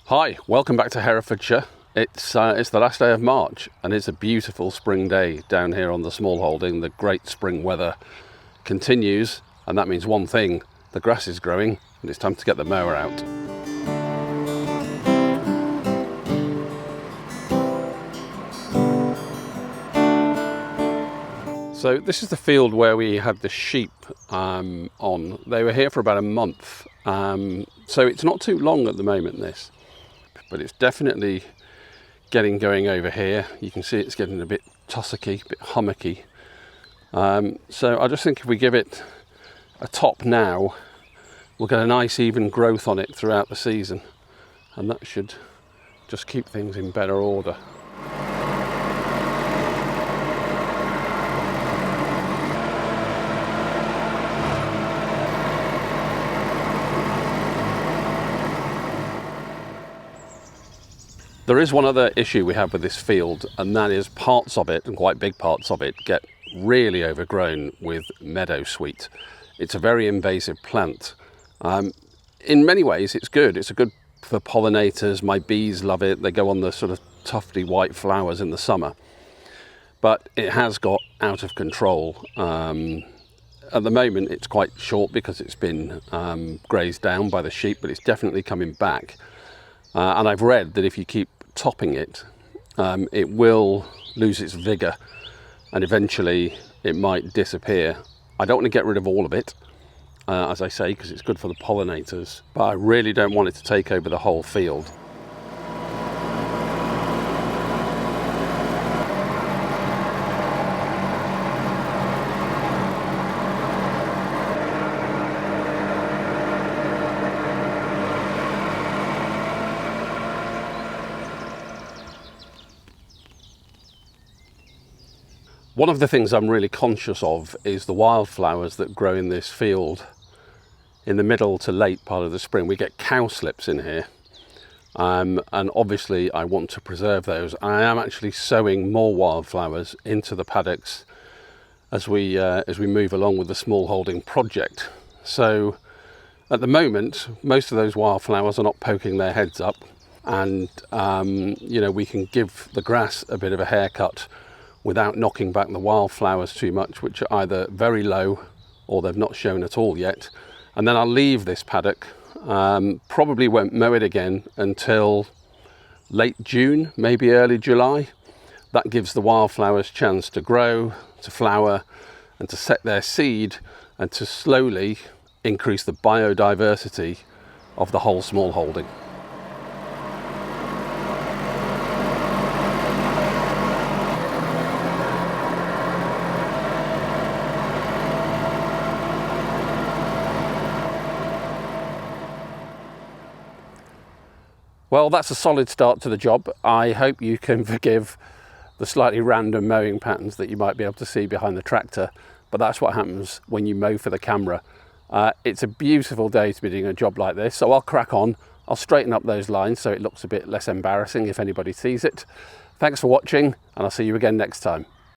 Hi, welcome back to Herefordshire. It's the last day of March and it's a beautiful spring day down here on the Smallholding. The great spring weather continues and that means one thing, the grass is growing and it's time to get the mower out. So this is the field where we had the sheep on. They were here for about a month, so it's not too long at the moment this. But it's definitely getting going over here. You can see it's getting a bit tussocky, a bit hummocky. So I just think if we give it a top now, we'll get a nice even growth on it throughout the season. And that should just keep things in better order. There is one other issue we have with this field, and that is parts of it, and quite big parts of it, get really overgrown with meadowsweet. It's a very invasive plant. In many ways it's good. It's good for pollinators. My bees love it. They go on the sort of tufty white flowers in the summer. But it has got out of control. At the moment it's quite short because it's been grazed down by the sheep, but it's definitely coming back. And I've read that if you keep topping it, it will lose its vigour and eventually it might disappear. I don't want to get rid of all of it, as I say, because it's good for the pollinators, but I really don't want it to take over the whole field. One of the things I'm really conscious of is the wildflowers that grow in this field in the middle to late part of the spring. We get cowslips in here, and obviously I want to preserve those. I am actually sowing more wildflowers into the paddocks as we move along with the Smallholding project. So at the moment, most of those wildflowers are not poking their heads up, and we can give the grass a bit of a haircut without knocking back the wildflowers too much, which are either very low or they've not shown at all yet. And then I'll leave this paddock, probably won't mow it again until late June, maybe early July. That gives the wildflowers a chance to grow, to flower, and to set their seed, and to slowly increase the biodiversity of the whole Smallholding. Well, that's a solid start to the job. I hope you can forgive the slightly random mowing patterns that you might be able to see behind the tractor, but that's what happens when you mow for the camera. It's a beautiful day to be doing a job like this, so I'll crack on. I'll straighten up those lines so it looks a bit less embarrassing if anybody sees it. Thanks for watching, and I'll see you again next time.